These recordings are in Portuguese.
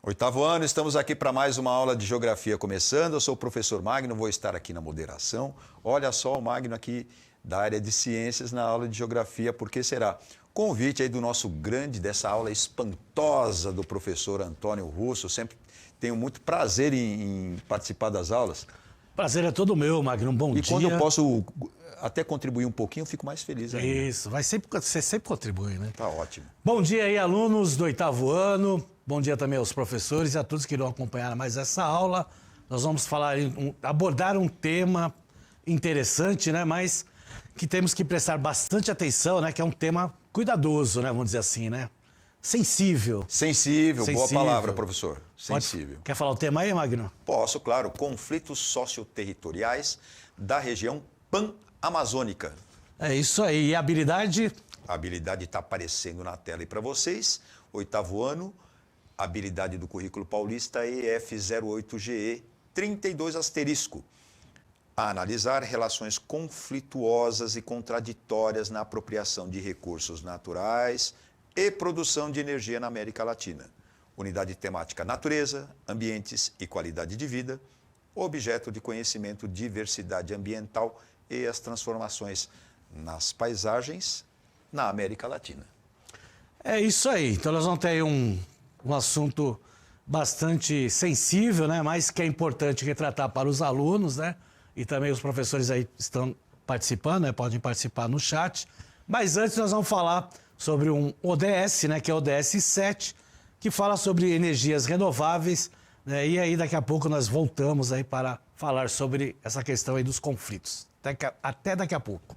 Oitavo ano, estamos aqui para mais uma aula de Geografia começando. Eu sou o professor Magno, vou estar aqui na moderação. Olha só o Magno aqui da área de Ciências na aula de Geografia, porque será convite aí do nosso grande, dessa aula espantosa do professor Antônio Russo. Eu sempre tenho muito prazer em participar das aulas. Prazer é todo meu, Magno. Bom dia. E quando eu posso até contribuir um pouquinho, eu fico mais feliz ainda. Isso, você sempre contribui, né? Tá ótimo. Bom dia aí, alunos do oitavo ano. Bom dia também aos professores e a todos que irão acompanhar mais essa aula. Nós vamos abordar um tema interessante, né? Mas que temos que prestar bastante atenção, né? Que é um tema cuidadoso, né? Vamos dizer assim, né? Sensível. Sensível, boa palavra, professor. Sensível. Quer falar o tema aí, Magno? Posso, claro. Conflitos socioterritoriais da região pan-amazônica. É isso aí. E a habilidade? A habilidade está aparecendo na tela aí para vocês. Oitavo ano, habilidade do currículo paulista EF08GE 32 asterisco. A analisar relações conflituosas e contraditórias na apropriação de recursos naturais e produção de energia na América Latina. Unidade temática natureza, ambientes e qualidade de vida. Objeto de conhecimento, diversidade ambiental e as transformações nas paisagens na América Latina. É isso aí. Então nós vamos ter aí um assunto bastante sensível, né? Mas que é importante retratar para os alunos, né? E também os professores aí estão participando, né? Podem participar no chat. Mas antes nós vamos falar sobre um ODS, né? Que é o ODS 7, que fala sobre energias renováveis, né? E aí daqui a pouco nós voltamos aí para falar sobre essa questão aí dos conflitos. Até daqui a pouco.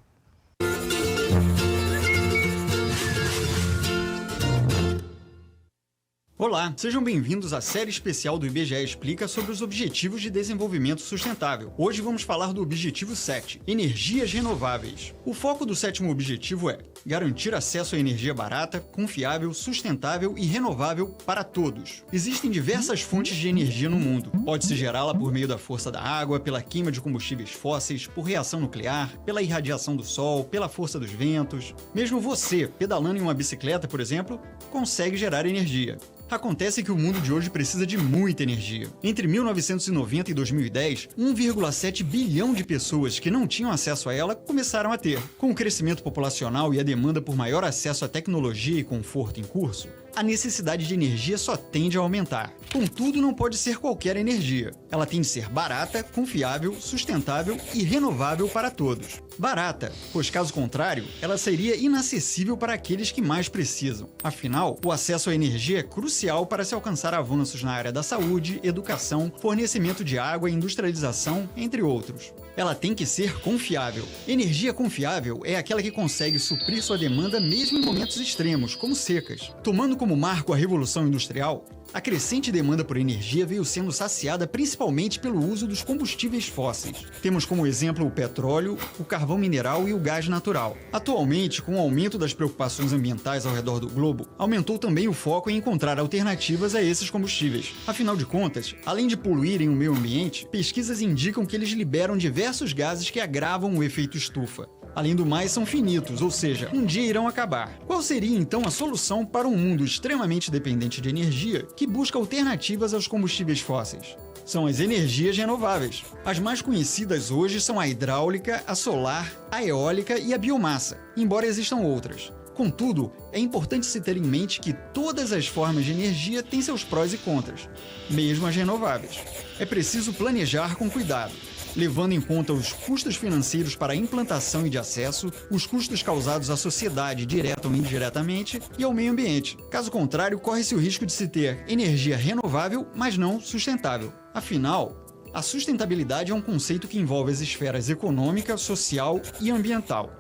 Olá, sejam bem-vindos à série especial do IBGE Explica sobre os Objetivos de Desenvolvimento Sustentável. Hoje vamos falar do Objetivo 7, Energias Renováveis. O foco do sétimo objetivo é garantir acesso à energia barata, confiável, sustentável e renovável para todos. Existem diversas fontes de energia no mundo. Pode-se gerá-la por meio da força da água, pela queima de combustíveis fósseis, por reação nuclear, pela irradiação do sol, pela força dos ventos. Mesmo você, pedalando em uma bicicleta, por exemplo, consegue gerar energia. Acontece que o mundo de hoje precisa de muita energia. Entre 1990 e 2010, 1,7 bilhão de pessoas que não tinham acesso a ela começaram a ter. Com o crescimento populacional e a demanda por maior acesso à tecnologia e conforto em curso, a necessidade de energia só tende a aumentar. Contudo, não pode ser qualquer energia. Ela tem de ser barata, confiável, sustentável e renovável para todos. Barata, pois caso contrário, ela seria inacessível para aqueles que mais precisam. Afinal, o acesso à energia é crucial para se alcançar avanços na área da saúde, educação, fornecimento de água e industrialização, entre outros. Ela tem que ser confiável. Energia confiável é aquela que consegue suprir sua demanda mesmo em momentos extremos, como secas. Tomando como marco a Revolução Industrial, a crescente demanda por energia veio sendo saciada principalmente pelo uso dos combustíveis fósseis. Temos como exemplo o petróleo, o carvão mineral e o gás natural. Atualmente, com o aumento das preocupações ambientais ao redor do globo, aumentou também o foco em encontrar alternativas a esses combustíveis. Afinal de contas, além de poluírem o meio ambiente, pesquisas indicam que eles liberam diversos gases que agravam o efeito estufa. Além do mais, são finitos, ou seja, um dia irão acabar. Qual seria então a solução para um mundo extremamente dependente de energia que busca alternativas aos combustíveis fósseis? São as energias renováveis. As mais conhecidas hoje são a hidráulica, a solar, a eólica e a biomassa, embora existam outras. Contudo, é importante se ter em mente que todas as formas de energia têm seus prós e contras, mesmo as renováveis. É preciso planejar com cuidado, levando em conta os custos financeiros para a implantação e de acesso, os custos causados à sociedade direta ou indiretamente e ao meio ambiente. Caso contrário, corre-se o risco de se ter energia renovável, mas não sustentável. Afinal, a sustentabilidade é um conceito que envolve as esferas econômica, social e ambiental.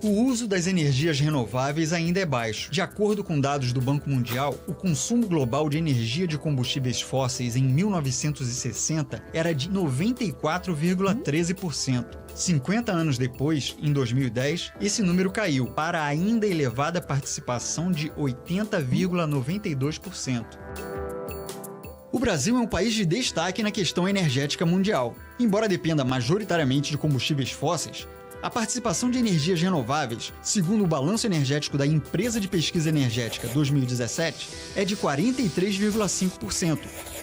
O uso das energias renováveis ainda é baixo. De acordo com dados do Banco Mundial, o consumo global de energia de combustíveis fósseis em 1960 era de 94,13%. 50 anos depois, em 2010, esse número caiu para a ainda elevada participação de 80,92%. O Brasil é um país de destaque na questão energética mundial. Embora dependa majoritariamente de combustíveis fósseis, A participação de energias renováveis, segundo o Balanço Energético da Empresa de Pesquisa Energética 2017, é de 43,5%,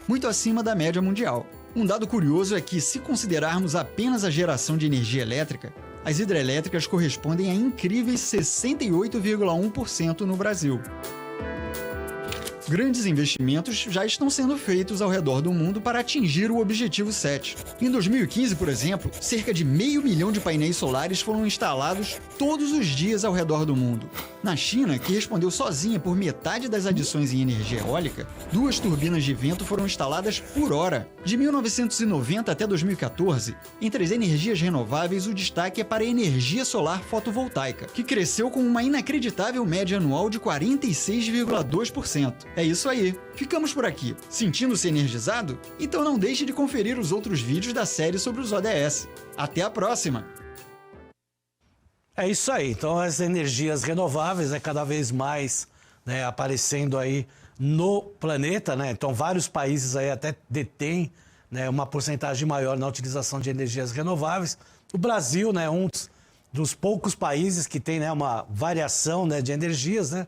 muito acima da média mundial. Um dado curioso é que, se considerarmos apenas a geração de energia elétrica, as hidrelétricas correspondem a incríveis 68,1% no Brasil. Grandes investimentos já estão sendo feitos ao redor do mundo para atingir o Objetivo 7. Em 2015, por exemplo, cerca de 500 mil de painéis solares foram instalados todos os dias ao redor do mundo. Na China, que respondeu sozinha por metade das adições em energia eólica, 2 turbinas de vento foram instaladas por hora. De 1990 até 2014, entre as energias renováveis, o destaque é para a energia solar fotovoltaica, que cresceu com uma inacreditável média anual de 46,2%. É isso aí. Ficamos por aqui. Sentindo-se energizado? Então não deixe de conferir os outros vídeos da série sobre os ODS. Até a próxima! É isso aí. Então as energias renováveis, cada vez mais, né, aparecendo aí no planeta, né? Então vários países aí até detêm, né, uma porcentagem maior na utilização de energias renováveis. O Brasil, né, um dos poucos países que tem, né, uma variação, né, de energias, né?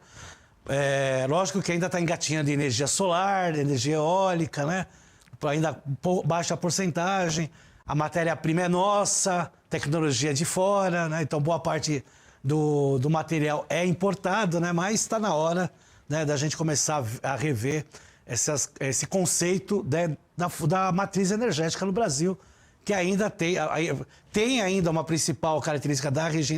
Lógico que ainda está engatinhando de energia solar, de energia eólica, né? Ainda baixa porcentagem. A matéria-prima é nossa, tecnologia é de fora, né? Então boa parte do material é importado, né? Mas está na hora, né, da gente começar a rever esse conceito, né, da matriz energética no Brasil, que ainda tem ainda uma principal característica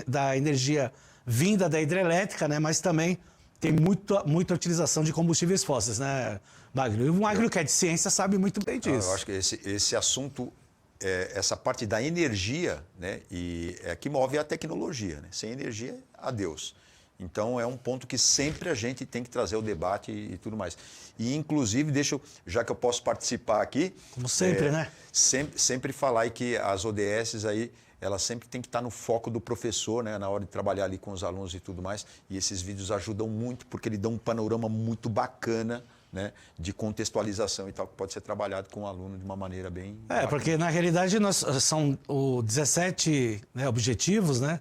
da energia vinda da hidrelétrica, né? Mas também tem muita utilização de combustíveis fósseis, né, Magno? E o Magno, que é de ciência, sabe muito bem disso. Eu acho que esse assunto, essa parte da energia, né, e é que move a tecnologia, né? Sem energia, adeus. Então, é um ponto que sempre a gente tem que trazer o debate e tudo mais. E, inclusive, já que eu posso participar aqui... Como sempre, né? Sempre falar aí que as ODS aí, ela sempre tem que estar no foco do professor, né, na hora de trabalhar ali com os alunos e tudo mais. E esses vídeos ajudam muito, porque ele dá um panorama muito bacana, né, de contextualização e tal, que pode ser trabalhado com o aluno de uma maneira bem... Porque na realidade são 17, né, objetivos, né?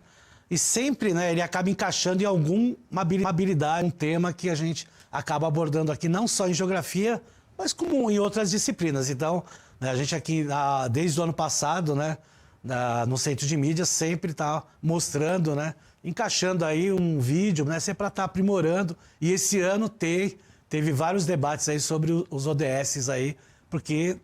E sempre, né, ele acaba encaixando em alguma habilidade, um tema que a gente acaba abordando aqui, não só em geografia, mas como em outras disciplinas. Então, né, a gente aqui, desde o ano passado, né, no Centro de Mídia, sempre está mostrando, né, encaixando aí um vídeo, né, sempre para estar aprimorando. E esse ano teve vários debates aí sobre os ODS aí, porque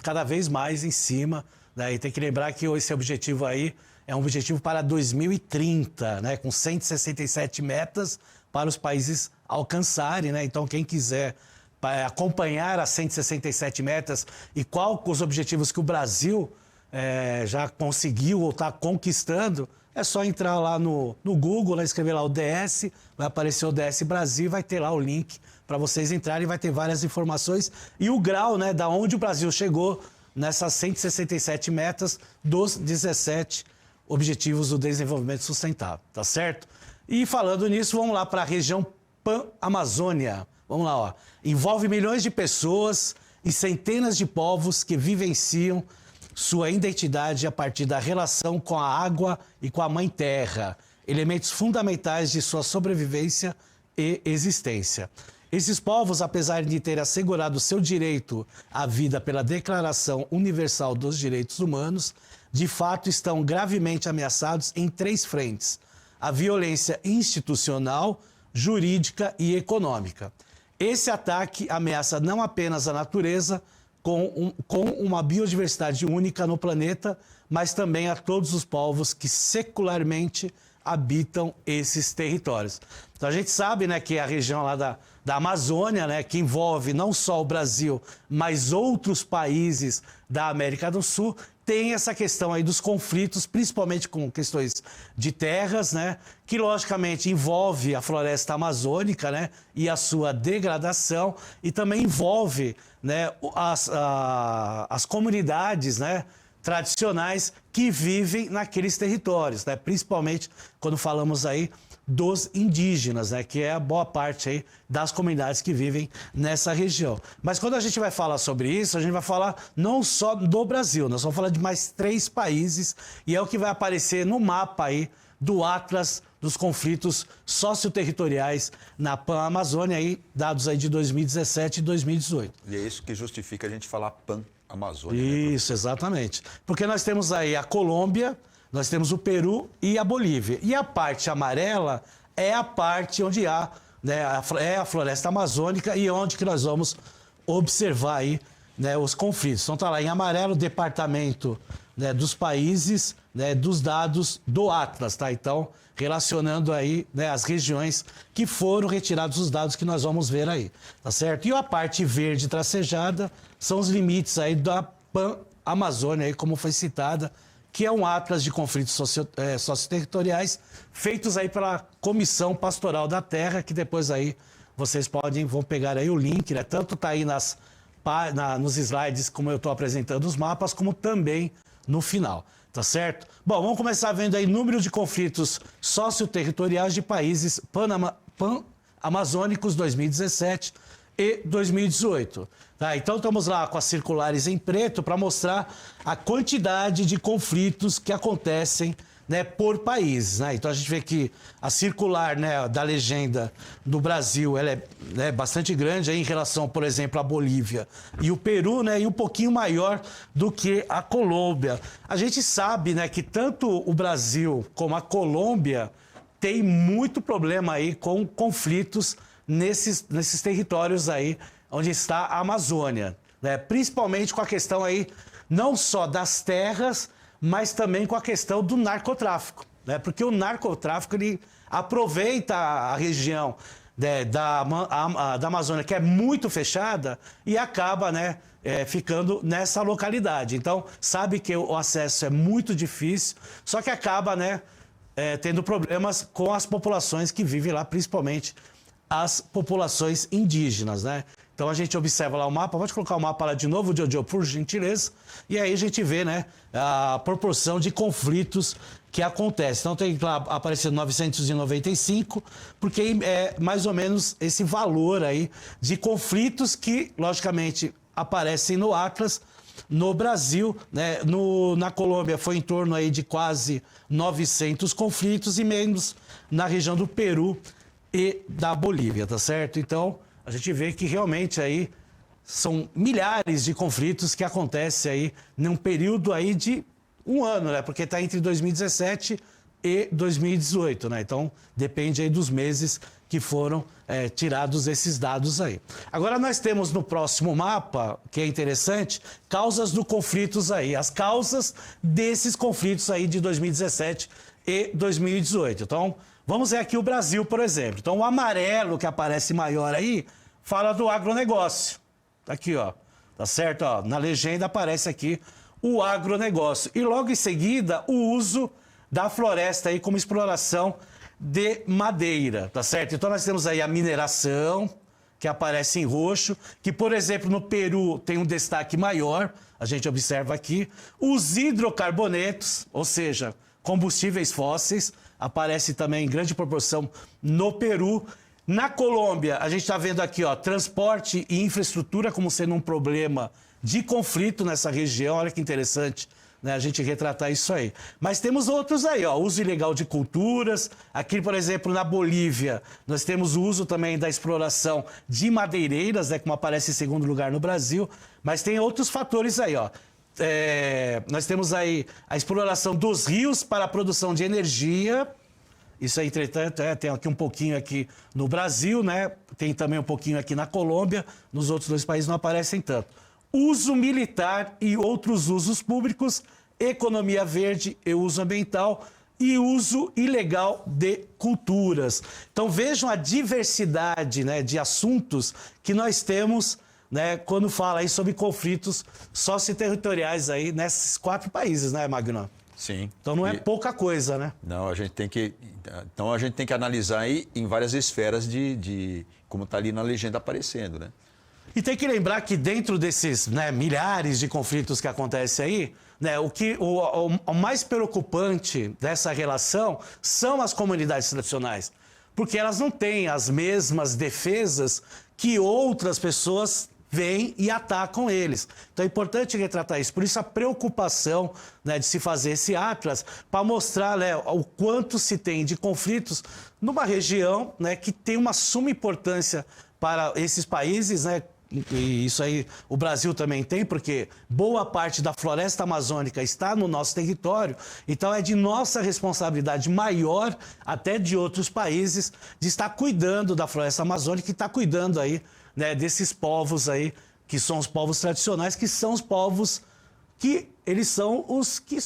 cada vez mais em cima, né, e tem que lembrar que esse objetivo aí é um objetivo para 2030, né, com 167 metas para os países alcançarem, né? Então, quem quiser acompanhar as 167 metas e quais os objetivos que o Brasil já conseguiu ou está conquistando, é só entrar lá no Google, né, escrever lá ODS, vai aparecer o ODS Brasil, vai ter lá o link para vocês entrarem, vai ter várias informações e o grau, né, da onde o Brasil chegou nessas 167 metas dos 17 Objetivos do Desenvolvimento Sustentável, tá certo? E falando nisso, vamos lá para a região Pan-Amazônia. Vamos lá, ó. Envolve milhões de pessoas e centenas de povos que vivenciam sua identidade a partir da relação com a água e com a Mãe Terra, elementos fundamentais de sua sobrevivência e existência. Esses povos, apesar de terem assegurado seu direito à vida pela Declaração Universal dos Direitos Humanos, de fato estão gravemente ameaçados em 3 frentes: a violência institucional, jurídica e econômica. Esse ataque ameaça não apenas a natureza, com uma biodiversidade única no planeta, mas também a todos os povos que secularmente habitam esses territórios. Então a gente sabe, né, que a região lá da Amazônia, né, que envolve não só o Brasil, mas outros países da América do Sul, tem essa questão aí dos conflitos, principalmente com questões de terras, né, que logicamente envolve a floresta amazônica, né, e a sua degradação, e também envolve, né, as comunidades, né, tradicionais que vivem naqueles territórios, né? Principalmente quando falamos aí dos indígenas, né? Que é a boa parte aí das comunidades que vivem nessa região. Mas quando a gente vai falar sobre isso, a gente vai falar não só do Brasil, nós vamos falar de mais 3 países e é o que vai aparecer no mapa aí do Atlas dos conflitos socioterritoriais na Pan-Amazônia, aí, dados aí de 2017 e 2018. E é isso que justifica a gente falar Pan-Amazônia. Isso, exatamente. Porque nós temos aí a Colômbia, nós temos o Peru e a Bolívia. E a parte amarela é a parte onde há, né, é a floresta amazônica e onde que nós vamos observar aí, né, os conflitos. Então tá lá em amarelo o departamento, né, dos países, né, dos dados do Atlas, tá? Então, relacionando aí, né, as regiões que foram retirados os dados que nós vamos ver aí, tá certo? E a parte verde tracejada são os limites aí da Pan-Amazônia, aí, como foi citada, que é um atlas de conflitos socioterritoriais feitos aí pela Comissão Pastoral da Terra, que depois aí vocês vão pegar aí o link, né? Tanto tá aí nos slides como eu estou apresentando os mapas, como também no final, tá certo? Bom, vamos começar vendo aí número de conflitos socioterritoriais de países pan-amazônicos 2017 e 2018. Tá, então estamos lá com as circulares em preto para mostrar a quantidade de conflitos que acontecem, né, por países, né? Então a gente vê que a circular, né, da legenda do Brasil ela é, né, bastante grande aí em relação, por exemplo, à Bolívia e o Peru, né, e um pouquinho maior do que a Colômbia. A gente sabe, né, que tanto o Brasil como a Colômbia tem muito problema aí com conflitos nesses territórios aí onde está a Amazônia, né? Principalmente com a questão aí não só das terras, mas também com a questão do narcotráfico, né? Porque o narcotráfico ele aproveita a região, né, da Amazônia, que é muito fechada, e acaba, né, ficando nessa localidade. Então, sabe que o acesso é muito difícil, só que acaba, né, tendo problemas com as populações que vivem lá, principalmente as populações indígenas, né? Então a gente observa lá o mapa, pode colocar o mapa lá de novo, Jojo, por gentileza, e aí a gente vê, né, a proporção de conflitos que acontece. Então tem lá aparecendo 995, porque é mais ou menos esse valor aí de conflitos que, logicamente, aparecem no Atlas. No Brasil, né, na Colômbia foi em torno aí de quase 900 conflitos e menos na região do Peru e da Bolívia, tá certo? Então, a gente vê que realmente aí são milhares de conflitos que acontecem aí num período aí de um ano, né? Porque está entre 2017 e 2018, né? Então, depende aí dos meses que foram tirados esses dados aí. Agora nós temos no próximo mapa, que é interessante, causas do conflitos aí, as causas desses conflitos aí de 2017 e 2018. Então, vamos ver aqui o Brasil, por exemplo. Então, o amarelo que aparece maior aí fala do agronegócio. Tá aqui, ó. Tá certo? Ó, na legenda aparece aqui o agronegócio. E logo em seguida, o uso da floresta aí como exploração de madeira, tá certo? Então, nós temos aí a mineração, que aparece em roxo, que, por exemplo, no Peru tem um destaque maior, a gente observa aqui. Os hidrocarbonetos, ou seja, combustíveis fósseis, aparece também em grande proporção no Peru. Na Colômbia, a gente está vendo aqui, ó, transporte e infraestrutura como sendo um problema de conflito nessa região. Olha que interessante, né, a gente retratar isso aí. Mas temos outros aí, ó, uso ilegal de culturas. Aqui, por exemplo, na Bolívia, nós temos o uso também da exploração de madeireiras, né, como aparece em segundo lugar no Brasil. Mas tem outros fatores aí, ó. Nós temos aí a exploração dos rios para a produção de energia. Isso aí, entretanto, tem aqui um pouquinho aqui no Brasil, né? Tem também um pouquinho aqui na Colômbia. Nos outros 2 países não aparecem tanto. Uso militar e outros usos públicos, economia verde e uso ambiental e uso ilegal de culturas. Então vejam a diversidade, né, de assuntos que nós temos, né, quando fala aí sobre conflitos socioterritoriais aí nesses 4 países, né, Magno? Sim. Então não é pouca coisa, né? Não, a gente tem que analisar aí em várias esferas de como está ali na legenda aparecendo, né? E tem que lembrar que dentro desses, né, milhares de conflitos que acontecem aí, né, o mais preocupante dessa relação são as comunidades tradicionais, porque elas não têm as mesmas defesas que outras pessoas vêm e atacam eles. Então é importante retratar isso. Por isso a preocupação, né, de se fazer esse atlas para mostrar, né, o quanto se tem de conflitos numa região, né, que tem uma suma importância para esses países, né? E isso aí o Brasil também tem, porque boa parte da floresta amazônica está no nosso território, então é de nossa responsabilidade maior, até de outros países, de estar cuidando da floresta amazônica e estar cuidando aí, né, desses povos aí, que são os povos tradicionais, que são os povos que eles são os que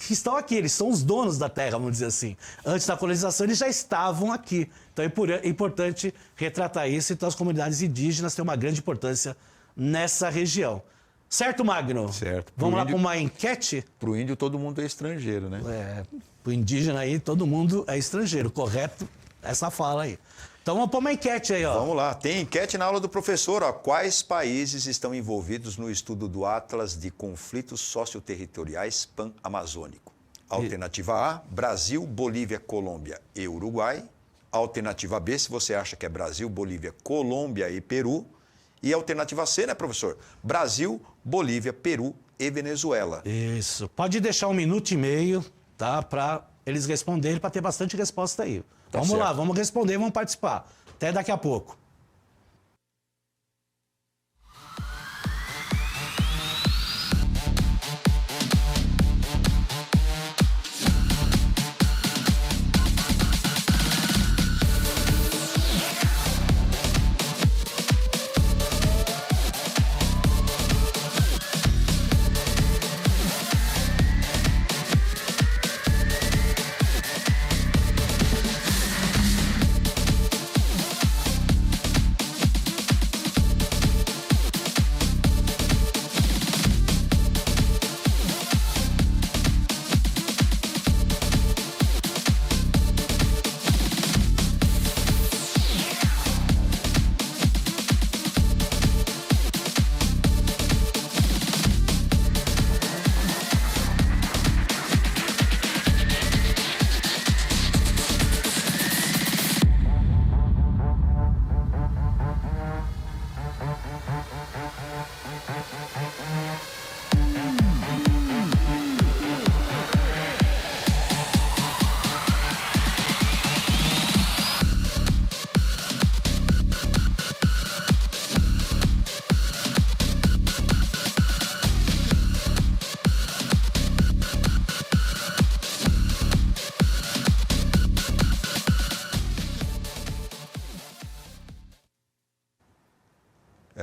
estão aqui, eles são os donos da terra, vamos dizer assim. Antes da colonização, eles já estavam aqui. Então é importante retratar isso, então as comunidades indígenas têm uma grande importância nessa região. Certo, Magno? Certo. Vamos lá para uma enquete? Para o índio, todo mundo é estrangeiro, né? Para o indígena aí, todo mundo é estrangeiro, correto? Essa fala aí. Então vamos pôr uma enquete aí, ó. Vamos lá, tem enquete na aula do professor, ó. Quais países estão envolvidos no estudo do Atlas de Conflitos Socioterritoriais Pan-Amazônico? Alternativa A, Brasil, Bolívia, Colômbia e Uruguai. Alternativa B, se você acha que é Brasil, Bolívia, Colômbia e Peru. E alternativa C, né, professor? Brasil, Bolívia, Peru e Venezuela. Isso. Pode deixar 1 minuto e meio, tá? Para eles responderem, para ter bastante resposta aí. Tá vamos certo. lá, vamos responder, vamos participar. Até daqui a pouco.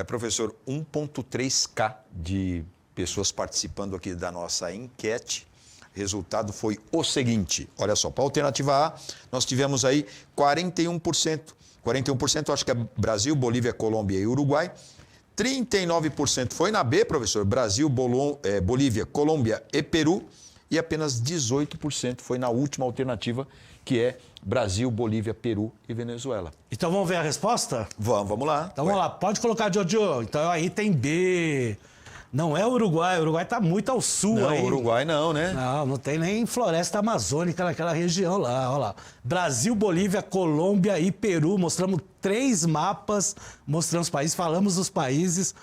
Professor, 1,3K de pessoas participando aqui da nossa enquete. Resultado foi o seguinte, olha só, para a alternativa A, nós tivemos aí 41%. 41% acho que é Brasil, Bolívia, Colômbia e Uruguai. 39% foi na B, professor, Brasil, Bolívia, Colômbia e Peru. E apenas 18% foi na última alternativa, que é Brasil, Bolívia, Peru e Venezuela. Então vamos ver a resposta? Vamos lá. Então vamos lá, pode colocar, Jojo. Então aí tem B. Não é o Uruguai está muito ao sul não, aí. Não, Uruguai não, né? Não tem nem floresta amazônica naquela região lá, olha lá. Brasil, Bolívia, Colômbia e Peru. Mostramos 3 mapas, mostramos os países, falamos dos países.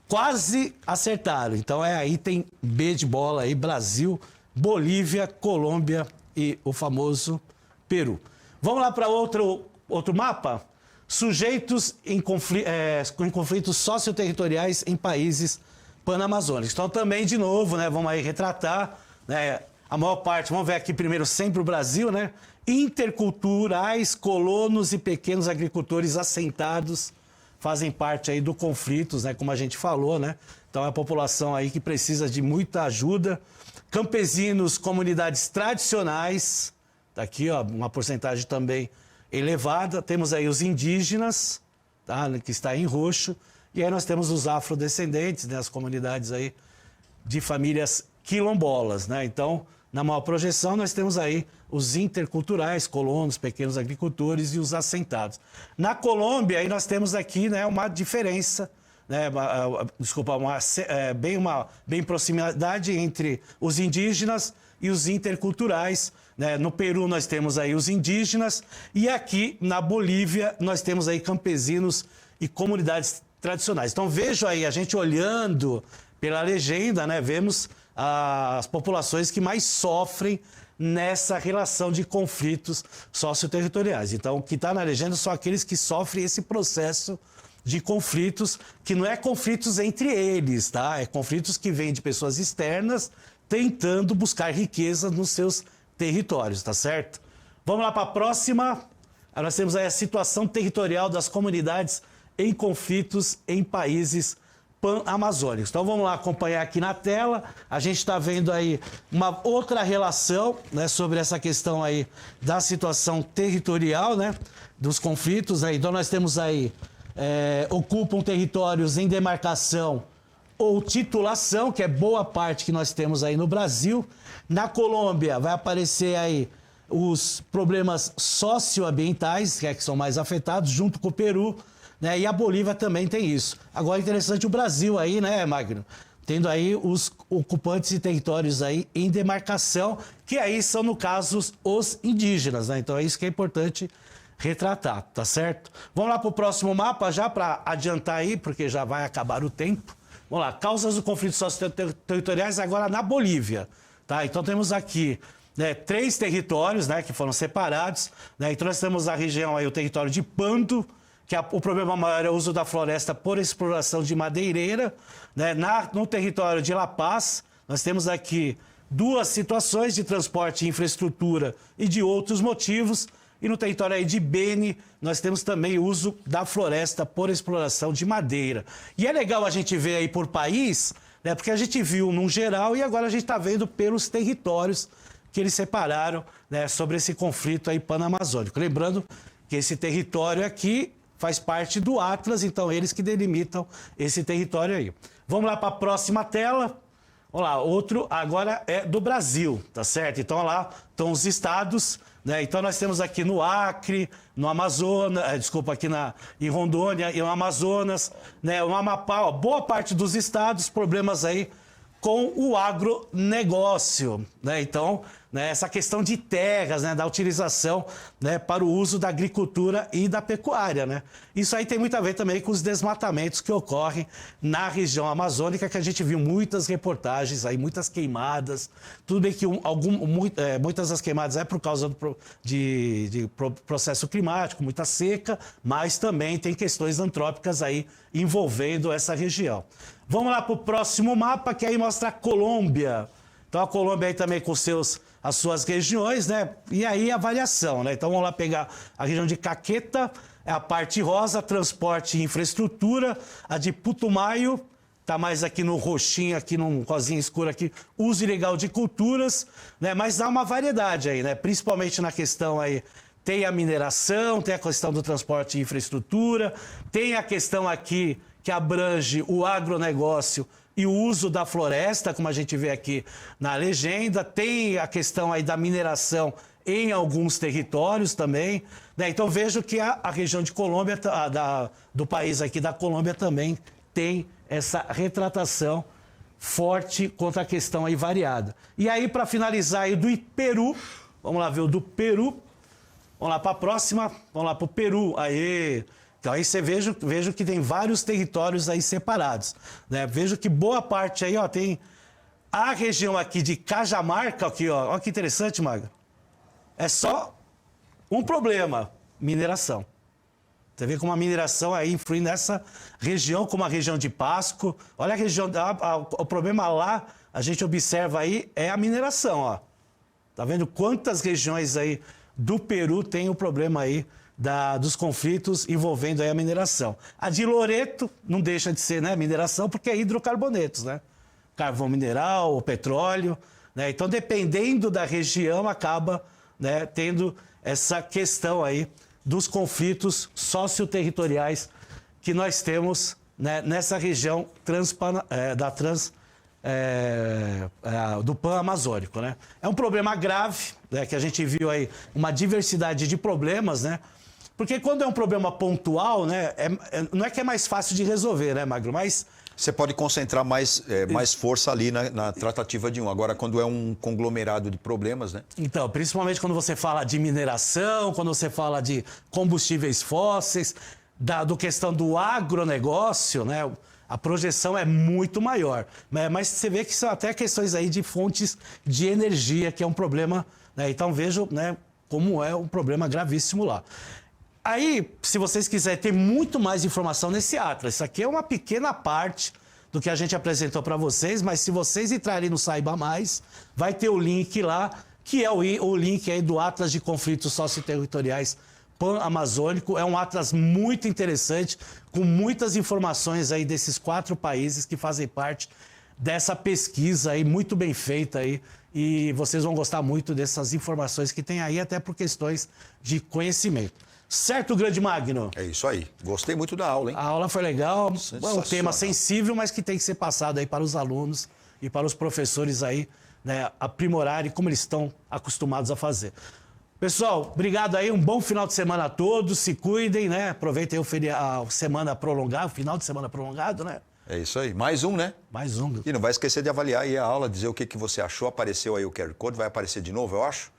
Quase acertaram. Então aí tem B de bola aí, Brasil, Bolívia, Colômbia e o famoso Peru. Vamos lá para outro mapa? Sujeitos em conflitos socioterritoriais em países panamazônicos. Então também, de novo, né, vamos aí retratar, né, a maior parte, vamos ver aqui primeiro sempre o Brasil, né? Interculturais, colonos e pequenos agricultores assentados fazem parte aí do conflitos, né, como a gente falou, né? Então é a população aí que precisa de muita ajuda. Campesinos, comunidades tradicionais, tá aqui, ó, uma porcentagem também elevada. Temos aí os indígenas, tá, que está em roxo. E aí nós temos os afrodescendentes, né, as comunidades aí de famílias quilombolas, né? Então, na maior projeção, nós temos aí os interculturais, colonos, pequenos agricultores e os assentados. Na Colômbia, aí nós temos aqui, né, uma diferença, né, bem proximidade entre os indígenas e os interculturais. Né? No Peru nós temos aí os indígenas e aqui na Bolívia nós temos aí campesinos e comunidades tradicionais. Então vejo aí, a gente olhando pela legenda, né, vemos as populações que mais sofrem nessa relação de conflitos socioterritoriais. Então o que está na legenda são aqueles que sofrem esse processo de conflitos, que não é conflitos entre eles, tá? É conflitos que vêm de pessoas externas tentando buscar riqueza nos seus territórios, tá certo? Vamos lá para a próxima. Nós temos aí a situação territorial das comunidades em conflitos em países pan-amazônicos. Então vamos lá acompanhar aqui na tela. A gente está vendo aí uma outra relação, né, sobre essa questão aí da situação territorial, né, dos conflitos. Né? Então nós temos aí ocupam territórios em demarcação ou titulação, que é boa parte que nós temos aí no Brasil. Na Colômbia vai aparecer aí os problemas socioambientais, que são mais afetados, junto com o Peru, né? E a Bolívia também tem isso. Agora, interessante o Brasil aí, né, Magno? Tendo aí os ocupantes de territórios aí em demarcação, que aí são, no caso, os indígenas, né? Então é isso que é importante retratar, tá certo? Vamos lá para o próximo mapa já, para adiantar aí, porque já vai acabar o tempo. Vamos lá, causas do conflito socioterritoriais agora na Bolívia, tá? Então temos aqui, né, 3 territórios, né, que foram separados, né? Então nós temos a região aí, o território de Pando, que o problema maior é o uso da floresta por exploração de madeireira, né? No território de La Paz, nós temos aqui 2 situações de transporte e infraestrutura e de outros motivos. E no território aí de Beni, nós temos também o uso da floresta por exploração de madeira. E é legal a gente ver aí por país, né, porque a gente viu num geral e agora a gente está vendo pelos territórios que eles separaram, né, sobre esse conflito aí pan-amazônico. Lembrando que esse território aqui faz parte do Atlas, então eles que delimitam esse território aí. Vamos lá para a próxima tela. Vamos lá, outro agora é do Brasil, tá certo? Então lá estão os estados, né? Então nós temos aqui no Acre, no Amazonas, aqui em Rondônia e no Amazonas, né? No Amapá, ó, boa parte dos estados, problemas aí com o agronegócio, né? Então, né, essa questão de terras, né, da utilização, né, para o uso da agricultura e da pecuária, né? Isso aí tem muito a ver também com os desmatamentos que ocorrem na região amazônica, que a gente viu muitas reportagens aí, muitas queimadas. Tudo bem que muitas das queimadas é por causa de processo climático, muita seca, mas também tem questões antrópicas aí envolvendo essa região. Vamos lá para o próximo mapa, que aí mostra a Colômbia. Então a Colômbia aí também com as suas regiões, né? E aí a variação, né? Então vamos lá pegar a região de Caqueta, é a parte rosa, transporte e infraestrutura. A de Putumayo, tá mais aqui no roxinho, aqui num rosinha escuro aqui, uso ilegal de culturas, né? Mas dá uma variedade aí, né? Principalmente na questão aí, tem a mineração, tem a questão do transporte e infraestrutura, tem a questão aqui que abrange o agronegócio e o uso da floresta, como a gente vê aqui na legenda. Tem a questão aí da mineração em alguns territórios também, né? Então vejo que a região de Colômbia, do país aqui da Colômbia também tem essa retratação forte contra a questão aí variada. E aí, para finalizar aí do Peru, vamos lá ver o do Peru. Vamos lá para a próxima, vamos lá para o Peru. Aê! Então aí você vejo que tem vários territórios aí separados, né? Vejo que boa parte aí, ó, tem a região aqui de Cajamarca, aqui, ó, ó que interessante, Maga. É só um problema, mineração. Você vê como a mineração aí influi nessa região, como a região de Pasco. Olha a região, o problema lá, a gente observa aí, é a mineração, ó. Tá vendo quantas regiões aí do Peru tem o problema aí dos conflitos envolvendo aí a mineração. A de Loreto não deixa de ser, né, mineração, porque é hidrocarbonetos, né? Carvão mineral, o petróleo, né? Então, dependendo da região, acaba, né, tendo essa questão aí dos conflitos socioterritoriais que nós temos, né, nessa região do pan-amazônico, né? É um problema grave, né, que a gente viu aí uma diversidade de problemas, né? Porque quando é um problema pontual, né, não é que é mais fácil de resolver, né, Magro? Mas Você pode concentrar mais força ali na tratativa de um. Agora, quando é um conglomerado de problemas, né? então, principalmente quando você fala de mineração, quando você fala de combustíveis fósseis, do questão do agronegócio, né? A projeção é muito maior. Mas você vê que são até questões aí de fontes de energia, que é um problema, né? Então vejo, né, como é um problema gravíssimo lá. Aí, se vocês quiserem ter muito mais informação nesse Atlas, isso aqui é uma pequena parte do que a gente apresentou para vocês, mas se vocês entrarem no Saiba Mais, vai ter o link lá, que é o link aí do Atlas de Conflitos Socioterritoriais Pan-Amazônico. É um atlas muito interessante, com muitas informações aí desses 4 países que fazem parte dessa pesquisa aí, muito bem feita aí. E vocês vão gostar muito dessas informações que tem aí, até por questões de conhecimento. Certo, grande Magno? É isso aí. Gostei muito da aula, hein? A aula foi legal, é um tema sensível, mas que tem que ser passado aí para os alunos e para os professores aí, né, aprimorarem como eles estão acostumados a fazer. Pessoal, obrigado aí, um bom final de semana a todos, se cuidem, né? Aproveitem a semana prolongada, o final de semana prolongado, né? É isso aí. Mais um, né? Mais um. E não vai esquecer de avaliar aí a aula, dizer o que você achou. Apareceu aí o QR Code, vai aparecer de novo, eu acho,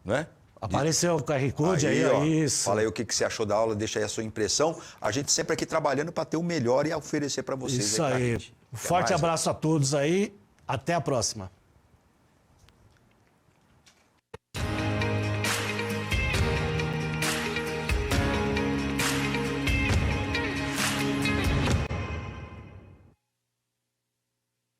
né? Apareceu o QR Code aí, ó, isso. Fala aí o que você achou da aula, deixa aí a sua impressão. A gente sempre aqui trabalhando para ter o melhor e oferecer para vocês. Isso aí. Gente. Forte abraço a todos aí. Até a próxima.